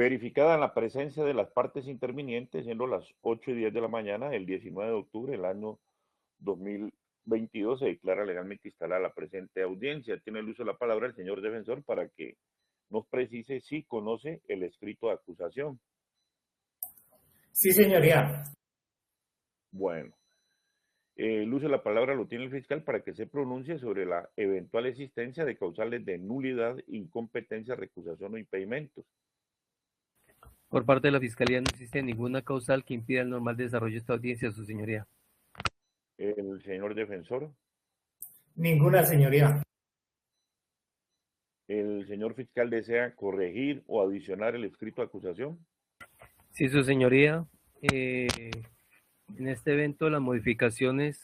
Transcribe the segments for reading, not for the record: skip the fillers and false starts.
Verificada la presencia de las partes intervinientes, siendo las 8:10 de la mañana del 19 de octubre del año 2022, se declara legalmente instalada la presente audiencia. Tiene el uso de la palabra el señor defensor para que nos precise si conoce el escrito de acusación. Sí, señoría. Bueno, el uso de la palabra lo tiene el fiscal para que se pronuncie sobre la eventual existencia de causales de nulidad, incompetencia, recusación o impedimentos. Por parte de la Fiscalía no existe ninguna causal que impida el normal desarrollo de esta audiencia, su señoría. El señor defensor. Ninguna, señoría. El señor fiscal desea corregir o adicionar el escrito de acusación. Sí, su señoría. En este evento las modificaciones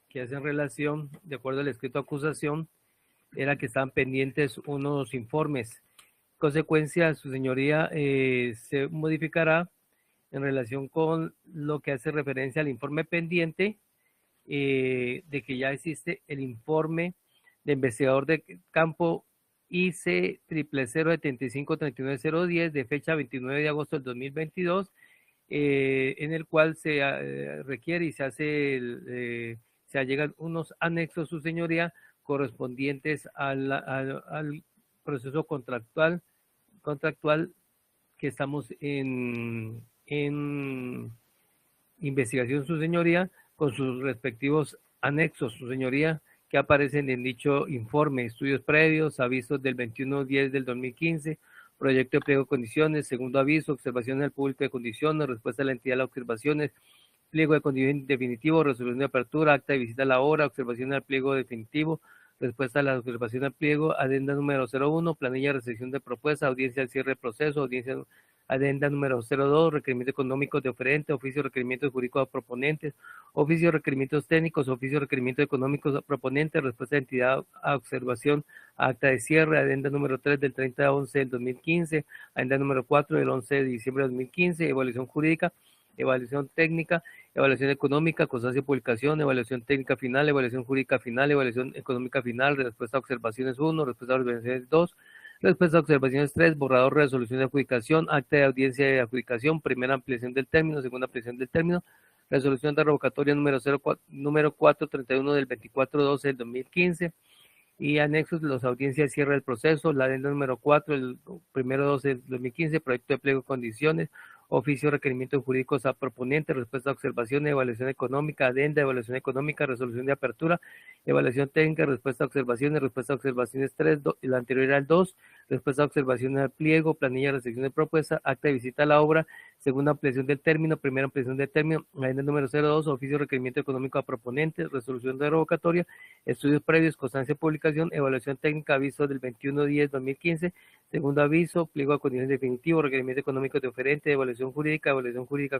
que hacen relación, de acuerdo al escrito de acusación, era que estaban pendientes unos informes. Consecuencia, su señoría, se modificará en relación con lo que hace referencia al informe pendiente, de que ya existe el informe de investigador de campo IC 000753910 de fecha 29 de agosto del 2022, en el cual se requiere y se hace se allegan unos anexos, su señoría, correspondientes al proceso contractual que estamos en investigación, su señoría, con sus respectivos anexos, su señoría, que aparecen en dicho informe: estudios previos, avisos del 21/10 del 2015, proyecto de pliego de condiciones, segundo aviso, observaciones del público de condiciones, respuesta de la entidad a las observaciones, pliego de condiciones definitivo, resolución de apertura, acta de visita a la hora, observación al pliego definitivo, respuesta a la observación al pliego, adenda número 01, planilla de recepción de propuesta, audiencia al cierre de proceso, audiencia adenda número 02, requerimientos económicos de oferente, oficio de requerimientos jurídicos a proponentes, oficio de requerimientos técnicos, oficio de requerimientos económicos a proponentes, respuesta de entidad a observación, acta de cierre, adenda número 3 del 30/11 del 2015, adenda número 4 del 11 de diciembre de 2015, evaluación jurídica, evaluación técnica, evaluación económica, constancia de publicación, evaluación técnica final, evaluación jurídica final, evaluación económica final, respuesta a observaciones 1, respuesta a observaciones 2, respuesta a observaciones 3, borrador de resolución de adjudicación, acta de audiencia de adjudicación, primera ampliación del término, segunda ampliación del término, resolución de revocatoria número 431 del 24/12 del 2015, y anexos de las audiencias de cierre del proceso, la adenda número 4, el 1/12 del 2015, proyecto de pliego de condiciones, oficio de requerimientos jurídicos a proponente, respuesta a observación, evaluación económica, adenda, evaluación económica, resolución de apertura, evaluación técnica, respuesta a observaciones 3, la anterior era el 2, respuesta a observaciones al pliego, planilla de recepción de propuesta, acta de visita a la obra, segunda ampliación del término, primera ampliación del término, adenda número 02, oficio de requerimiento económico a proponentes, resolución de revocatoria, estudios previos, constancia de publicación, evaluación técnica, aviso del 21/10/2015, segundo aviso, pliego de condiciones definitivo, requerimiento económico de oferente, evaluación jurídica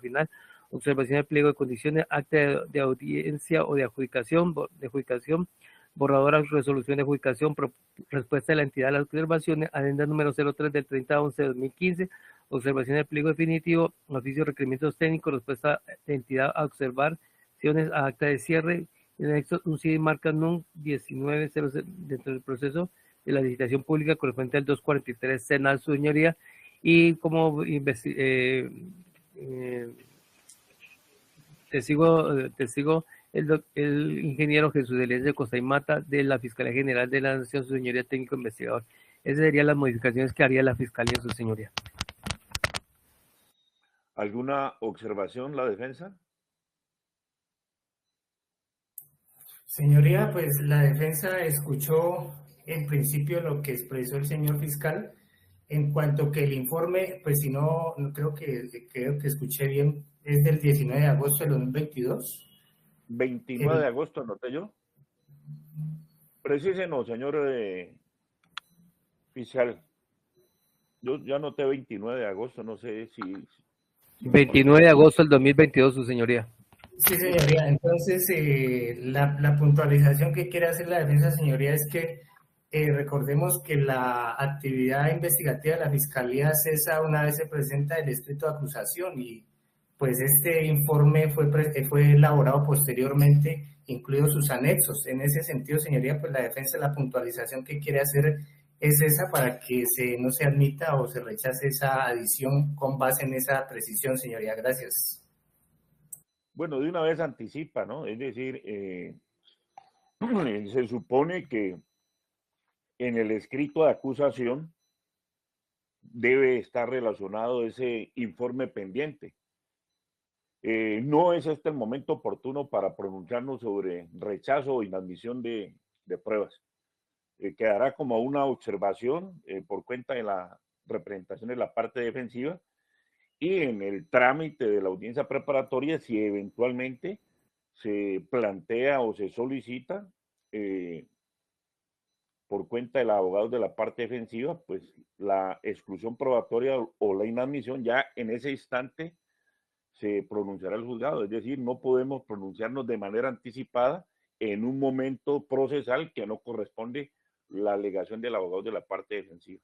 final, observación del pliego de condiciones, acta de audiencia o de adjudicación, borradora resolución de adjudicación, respuesta de la entidad a las observaciones, adenda número 03 del 30/11/2015, observación del pliego definitivo, oficio de requerimientos técnicos, respuesta de entidad a observaciones a acta de cierre, en anexo un CD marca NUN 1900 dentro del proceso de la licitación pública correspondiente al 243 Senal, su señoría, y como testigo el ingeniero Jesús Elías de Costa y Mata de la Fiscalía General de la Nación, su señoría, técnico investigador. Esas serían las modificaciones que haría la Fiscalía, su señoría. ¿Alguna observación, la defensa? Señoría, pues la defensa escuchó en principio lo que expresó el señor fiscal, en cuanto que el informe, pues si no creo que escuché bien, es del 19 de agosto de 2022. 29 de agosto, anoté yo. Precísenos, señor fiscal. Yo ya anoté 29 de agosto, no sé si... 29 de agosto del 2022, su señoría. Sí, señoría. Entonces, la puntualización que quiere hacer la defensa, señoría, es que recordemos que la actividad investigativa de la Fiscalía cesa una vez se presenta el escrito de acusación y pues este informe fue elaborado posteriormente, incluidos sus anexos. En ese sentido, señoría, pues la defensa, la puntualización que quiere hacer es esa para que no se admita o se rechace esa adición con base en esa precisión, señoría. Gracias. Bueno, de una vez anticipa, ¿no? Es decir, se supone que en el escrito de acusación debe estar relacionado ese informe pendiente. No es este el momento oportuno para pronunciarnos sobre rechazo o inadmisión de pruebas. Quedará como una observación por cuenta de la representación de la parte defensiva y en el trámite de la audiencia preparatoria, si eventualmente se plantea o se solicita por cuenta del abogado de la parte defensiva, pues la exclusión probatoria o la inadmisión, ya en ese instante se pronunciará el juzgado. Es decir, no podemos pronunciarnos de manera anticipada en un momento procesal que no corresponde la alegación del abogado de la parte defensiva.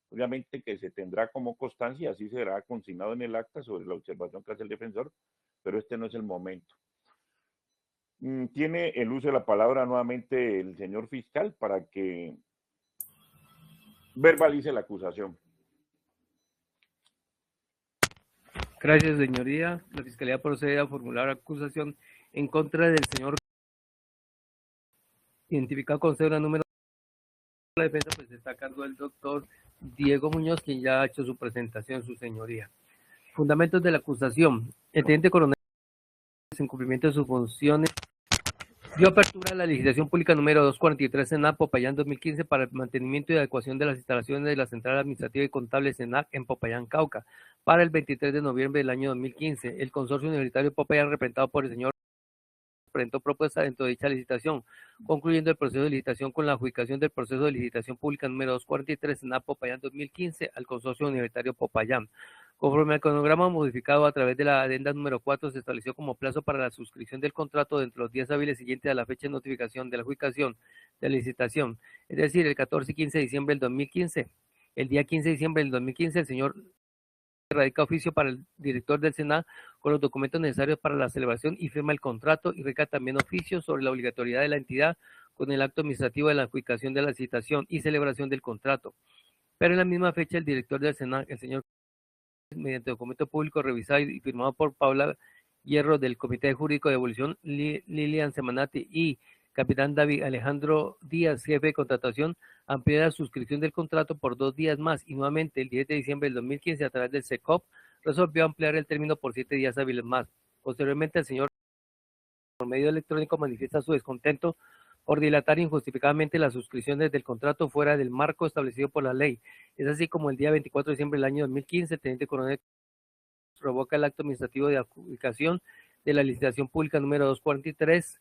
Obviamente que se tendrá como constancia, así será consignado en el acta sobre la observación que hace el defensor, pero este no es el momento. Tiene el uso de la palabra nuevamente el señor fiscal para que verbalice la acusación. Gracias, señoría. La Fiscalía procede a formular acusación en contra del señor identificado con cédula número de la defensa, pues está a cargo del doctor Diego Muñoz, quien ya ha hecho su presentación, su señoría. Fundamentos de la acusación. El teniente coronel, en cumplimiento de sus funciones, dio apertura a la legislación pública número 243 SENAC Popayán 2015 para el mantenimiento y adecuación de las instalaciones de la Central Administrativa y Contable SENAC en Popayán, Cauca, para el 23 de noviembre del año 2015. El consorcio universitario Popayán, representado por el señor, presentó propuesta dentro de dicha licitación, concluyendo el proceso de licitación con la adjudicación del proceso de licitación pública número 243 SENAC Popayán 2015 al consorcio universitario Popayán. Conforme al cronograma modificado a través de la adenda número 4, se estableció como plazo para la suscripción del contrato dentro de los 10 hábiles siguientes a la fecha de notificación de la adjudicación de la licitación, es decir, el 14 y 15 de diciembre del 2015. El día 15 de diciembre del 2015, el señor radica oficio para el director del SENAC con los documentos necesarios para la celebración y firma el contrato, y radica también oficio sobre la obligatoriedad de la entidad con el acto administrativo de la adjudicación de la licitación y celebración del contrato. Pero en la misma fecha, el director del SENAC, el señor, mediante documento público revisado y firmado por Paula Hierro del Comité Jurídico de Evolución, Lilian Semanati y capitán David Alejandro Díaz, jefe de contratación, amplió la suscripción del contrato por 2 días más, y nuevamente el 10 de diciembre del 2015, a través del SECOP, resolvió ampliar el término por 7 días hábiles más. Posteriormente, el señor, por medio electrónico, manifiesta su descontento por dilatar injustificadamente las suscripciones del contrato fuera del marco establecido por la ley. Es así como el día 24 de diciembre del año 2015, el teniente coronel provoca el acto administrativo de adjudicación de la licitación pública número 243,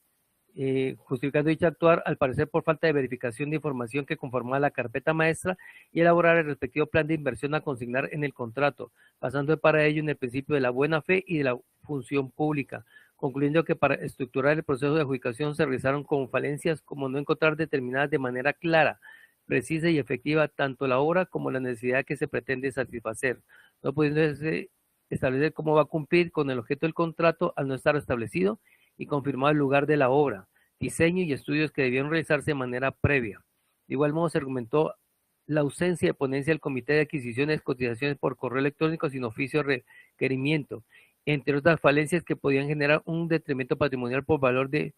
justificando dicho actuar, al parecer por falta de verificación de información que conformaba la carpeta maestra, y elaborar el respectivo plan de inversión a consignar en el contrato, basando para ello en el principio de la buena fe y de la función pública, concluyendo que para estructurar el proceso de adjudicación se realizaron con falencias como no encontrar determinadas de manera clara, precisa y efectiva tanto la obra como la necesidad que se pretende satisfacer, no pudiéndose establecer cómo va a cumplir con el objeto del contrato al no estar establecido y confirmado el lugar de la obra, diseño y estudios que debieron realizarse de manera previa. De igual modo, se argumentó la ausencia de ponencia del Comité de Adquisiciones y Cotizaciones por correo electrónico sin oficio de requerimiento, entre otras falencias que podían generar un detrimento patrimonial por valor de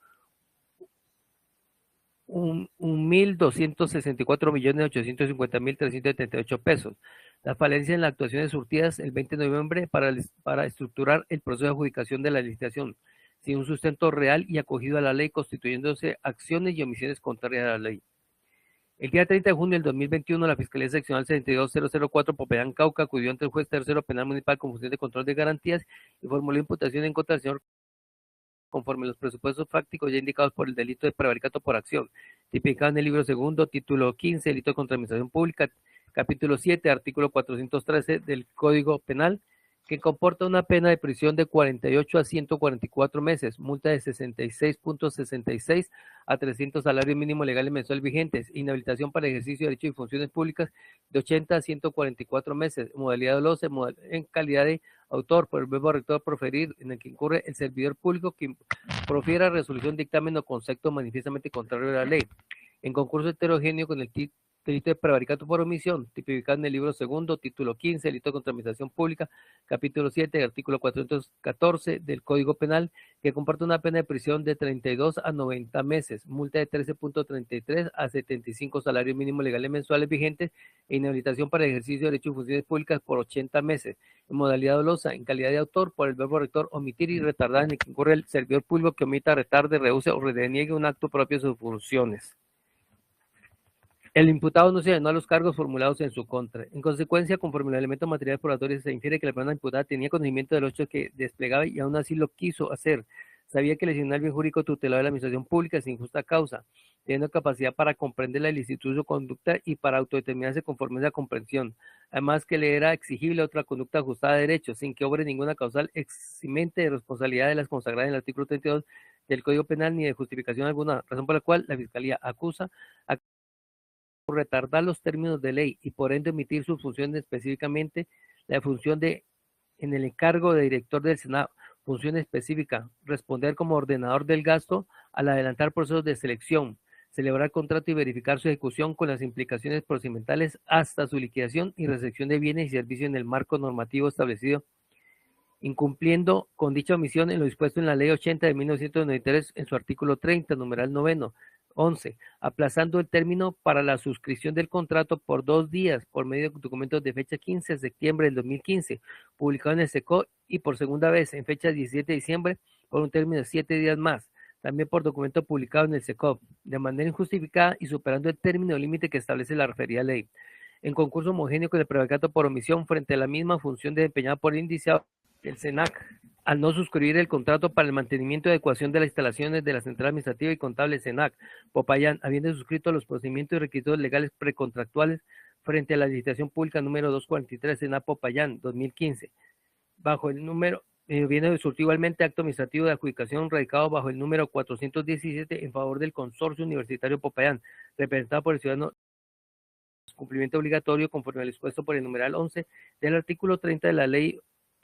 1.264.850.378 pesos. Las falencias en las actuaciones surtidas el 20 de noviembre para estructurar el proceso de adjudicación de la licitación, sin un sustento real y acogido a la ley, constituyéndose acciones y omisiones contrarias a la ley. El día 30 de junio del 2021, la Fiscalía Seccional 62004 Popayán, Cauca, acudió ante el juez tercero penal municipal con función de control de garantías y formuló imputación en contra del señor conforme a los presupuestos fácticos ya indicados por el delito de prevaricato por acción, tipificado en el libro segundo, título 15, delito contra la administración pública, capítulo 7, artículo 413 del Código Penal, que comporta una pena de prisión de 48 a 144 meses, multa de 66.66 a 300 salarios mínimos legales mensuales vigentes, inhabilitación para ejercicio de derechos y funciones públicas de 80 a 144 meses, modalidad dolosa en calidad de autor por el verbo rector proferir, en el que incurre el servidor público que profiera resolución, dictamen o concepto manifiestamente contrario a la ley, en concurso heterogéneo con el delito de prevaricato por omisión, tipificado en el libro segundo, título 15, delito contra administración pública, capítulo 7, artículo 414 del Código Penal, que comporta una pena de prisión de 32 a 90 meses, multa de 13.33 a 75 salarios mínimos legales mensuales vigentes e inhabilitación para el ejercicio de derechos y funciones públicas por 80 meses, en modalidad dolosa, en calidad de autor, por el verbo rector, omitir y retardar, en el que incurre el servidor público que omita, retarde, rehúse o reniegue un acto propio de sus funciones. El imputado no se llenó a los cargos formulados en su contra. En consecuencia, conforme al elemento material probatorio, se infiere que la persona imputada tenía conocimiento de los hechos que desplegaba y aún así lo quiso hacer. Sabía que lesionó el bien jurídico tutelado de la administración pública sin justa causa, teniendo capacidad para comprender la ilicitud de su conducta y para autodeterminarse conforme a esa comprensión. Además, que le era exigible otra conducta ajustada a derecho, sin que obre ninguna causal eximente de responsabilidad de las consagradas en el artículo 32 del Código Penal ni de justificación alguna, razón por la cual la Fiscalía acusa a retardar los términos de ley y por ende omitir sus funciones, específicamente la función de, en el encargo de director del Senado, función específica, responder como ordenador del gasto al adelantar procesos de selección, celebrar contrato y verificar su ejecución con las implicaciones procedimentales hasta su liquidación y recepción de bienes y servicios en el marco normativo establecido, incumpliendo con dicha omisión en lo dispuesto en la Ley 80 de 1993 en su artículo 30, numeral 9. 11. Aplazando el término para la suscripción del contrato por 2 días por medio de documentos de fecha 15 de septiembre del 2015, publicado en el SECO, y por segunda vez en fecha 17 de diciembre por un término de 7 días más, también por documento publicado en el SECO, de manera injustificada y superando el término límite que establece la referida ley, en concurso homogéneo con el prevaricato por omisión frente a la misma función desempeñada por el indiciado del SENAC, al no suscribir el contrato para el mantenimiento y adecuación de las instalaciones de la Central Administrativa y Contable SENAC, Popayán, habiendo suscrito los procedimientos y requisitos legales precontractuales frente a la licitación pública número 243 SENAC Popayán 2015, bajo el número, viene surtido igualmente acto administrativo de adjudicación radicado bajo el número 417 en favor del Consorcio Universitario Popayán, representado por el ciudadano, cumplimiento obligatorio conforme al expuesto por el numeral 11 del artículo 30 de la Ley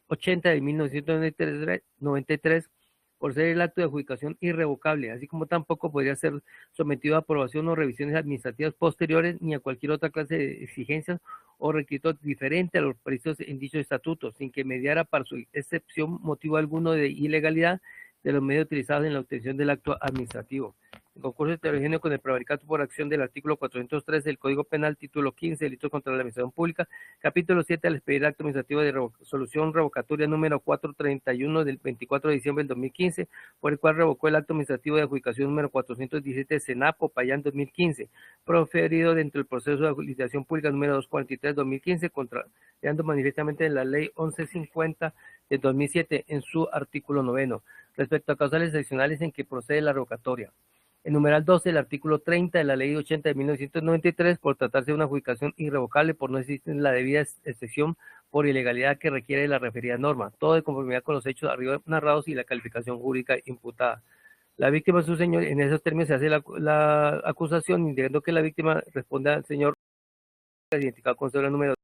80 de 1993, por ser el acto de adjudicación irrevocable, así como tampoco podría ser sometido a aprobación o revisiones administrativas posteriores ni a cualquier otra clase de exigencias o requisitos diferentes a los previstos en dicho estatuto, sin que mediara para su excepción motivo alguno de ilegalidad de los medios utilizados en la obtención del acto administrativo. En concurso heterogéneo con el prevaricato por acción del artículo 413 del Código Penal, título 15, delitos contra la administración pública, capítulo 7, al expedir acto administrativo de resolución revocatoria número 431 del 24 de diciembre del 2015, por el cual revocó el acto administrativo de adjudicación número 417 de SENAC Popayán 2015, proferido dentro del proceso de licitación pública número 243 2015, contrariando manifiestamente en la Ley 1150 de 2007 en su artículo 9, respecto a causales excepcionales en que procede la revocatoria. En numeral 12 del artículo 30 de la Ley 80 de 1993, por tratarse de una adjudicación irrevocable por no existir la debida excepción por ilegalidad que requiere la referida norma, todo de conformidad con los hechos arriba narrados y la calificación jurídica imputada. La víctima, su señor, en esos términos se hace la acusación, indicando que la víctima responde al señor identificado con cédula número,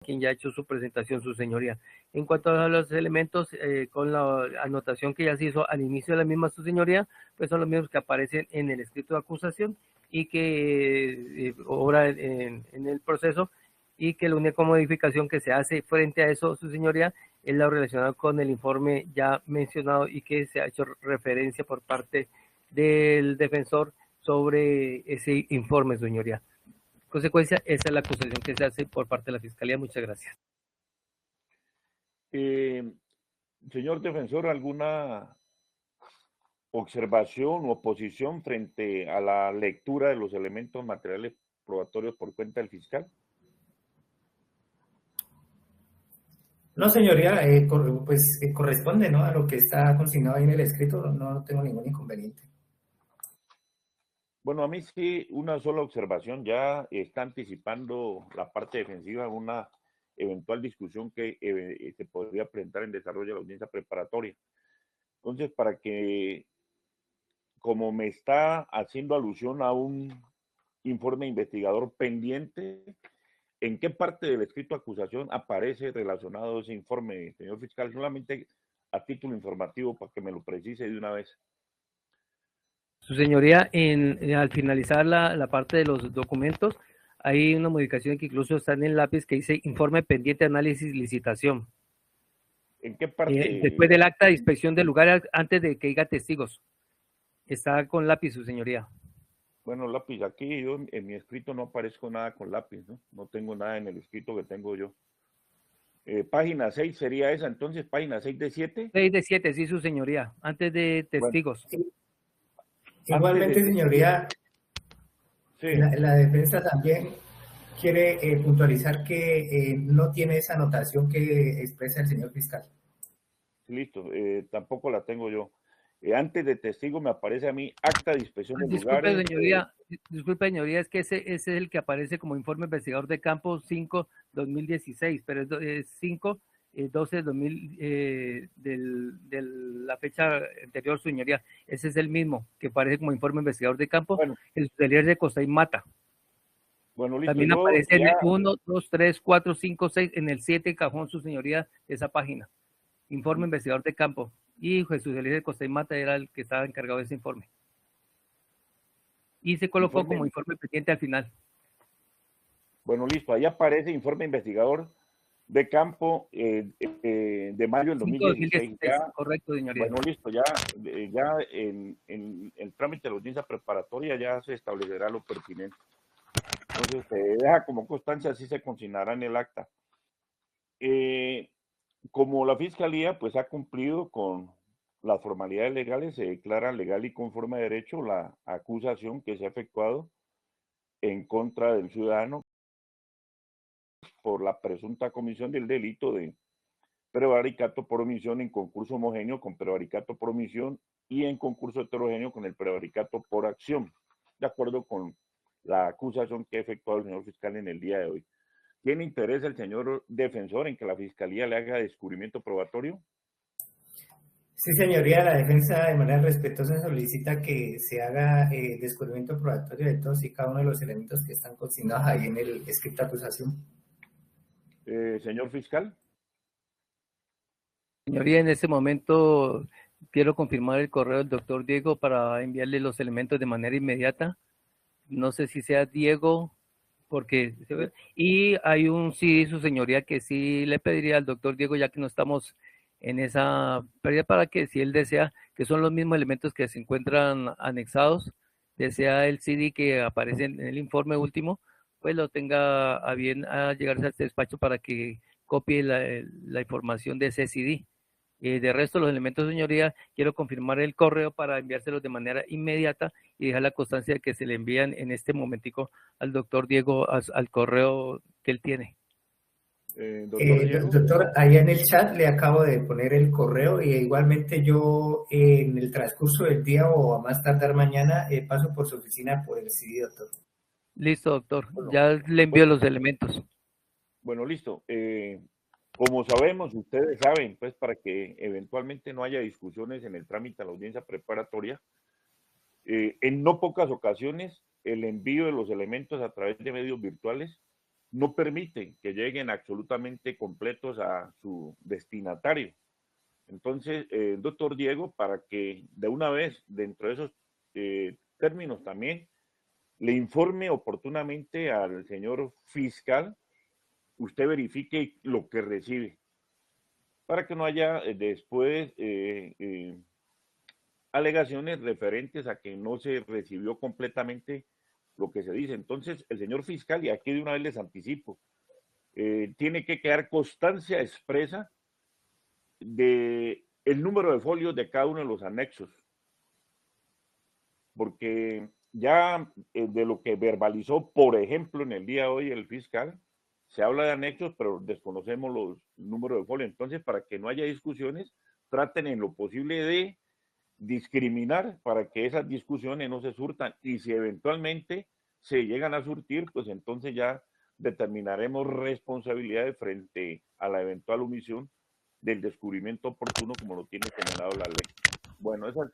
quien ya ha hecho su presentación, su señoría. En cuanto a los elementos, con la anotación que ya se hizo al inicio de la misma, su señoría, pues son los mismos que aparecen en el escrito de acusación y que obra en el proceso, y que la única modificación que se hace frente a eso, su señoría, es la relacionada con el informe ya mencionado y que se ha hecho referencia por parte del defensor sobre ese informe, señoría. En consecuencia, esa es la acusación que se hace por parte de la Fiscalía. Muchas gracias. Señor defensor, ¿alguna observación u oposición frente a la lectura de los elementos materiales probatorios por cuenta del fiscal? No, señoría, pues corresponde, ¿no?, a lo que está consignado ahí en el escrito, no tengo ningún inconveniente. Bueno, a mí sí, una sola observación, ya está anticipando la parte defensiva una eventual discusión que se podría presentar en desarrollo de la audiencia preparatoria. Entonces, para que, como me está haciendo alusión a un informe investigador pendiente, ¿en qué parte del escrito de acusación aparece relacionado ese informe, señor fiscal? Solamente a título informativo para que me lo precise de una vez. Su señoría, al finalizar la parte de los documentos, Hay una modificación que incluso está en el lápiz que dice informe pendiente, análisis, licitación. ¿En qué parte? Después del acta de inspección del lugar, antes de que diga testigos. Está con lápiz, su señoría. Bueno, lápiz, aquí yo en mi escrito no aparezco nada con lápiz, ¿no? No tengo nada en el escrito que tengo yo. Página 6 sería esa, entonces, página 6 de 7. 6 de 7, sí, su señoría, antes de testigos. Bueno, Igualmente, señoría, sí. la defensa también quiere puntualizar que no tiene esa anotación que expresa el señor fiscal. Listo, tampoco la tengo yo. Antes de testigo me aparece a mí acta de inspección de Disculpe, lugares. señoría, es que ese es el que aparece como informe investigador de campo 5-2016, pero es 5-12-2000 de la fecha anterior, señoría. Ese es el mismo que aparece como informe investigador de campo, Bueno, el Superior de Costa y Mata. Bueno, listo. También aparece en el 1, 2, 3, 4, 5, 6, en el 7 cajón, su señoría, de esa página. Informe investigador de campo. Y Jesús Elías de Costa y Mata era el que estaba encargado de ese informe. Y se colocó como informe pendiente al final. Bueno, listo. Ahí aparece informe investigador de campo de mayo del 2016. Ya, correcto, señoría. Bueno, listo. Ya en el trámite de la audiencia preparatoria ya se establecerá lo pertinente. Entonces, se deja como constancia, así se consignará en el acta. Como la Fiscalía pues ha cumplido con las formalidades legales, se declara legal y conforme a derecho la acusación que se ha efectuado en contra del ciudadano por la presunta comisión del delito de prevaricato por omisión en concurso homogéneo con prevaricato por omisión y en concurso heterogéneo con el prevaricato por acción, de acuerdo con la acusación que ha efectuado el señor fiscal en el día de hoy. ¿Tiene interés el señor defensor en que la Fiscalía le haga descubrimiento probatorio? Sí, señoría, la defensa de manera respetuosa solicita que se haga descubrimiento probatorio de todos y cada uno de los elementos que están consignados ahí en el escrito de acusación. Señor fiscal. Señoría, en este momento quiero confirmar el correo del doctor Diego para enviarle los elementos de manera inmediata. No sé si sea Diego, porque... Y hay un sí, su señoría, que sí le pediría al doctor Diego, ya que no estamos en esa pérdida, para que si él desea, que son los mismos elementos que se encuentran anexados, desea el CD que aparece en el informe último, pues lo tenga a bien a llegarse a este despacho para que copie la información de ese CD. De resto, los elementos, señoría, quiero confirmar el correo para enviárselos de manera inmediata y dejar la constancia de que se le envían en este momentico al doctor Diego al correo que él tiene. Doctor, allá en el chat le acabo de poner el correo y igualmente yo en el transcurso del día o a más tardar mañana paso por su oficina por el CD, doctor. Listo, doctor. Bueno, ya le envío los elementos. Bueno, listo. Como sabemos, ustedes saben, pues para que eventualmente no haya discusiones en el trámite a la audiencia preparatoria, en no pocas ocasiones el envío de los elementos a través de medios virtuales no permite que lleguen absolutamente completos a su destinatario. Entonces, doctor Diego, para que de una vez, dentro de esos términos también, le informe oportunamente al señor fiscal, usted verifique lo que recibe, para que no haya después alegaciones referentes a que no se recibió completamente lo que se dice. Entonces, el señor fiscal, y aquí de una vez les anticipo, tiene que quedar constancia expresa de el número de folios de cada uno de los anexos, porque ya de lo que verbalizó, por ejemplo, en el día de hoy el fiscal, se habla de anexos, pero desconocemos los números de folios. Entonces, para que no haya discusiones, traten en lo posible de discriminar para que esas discusiones no se surtan, y si eventualmente se llegan a surtir, pues entonces ya determinaremos responsabilidades frente a la eventual omisión del descubrimiento oportuno, como lo tiene señalado la ley. Bueno, esas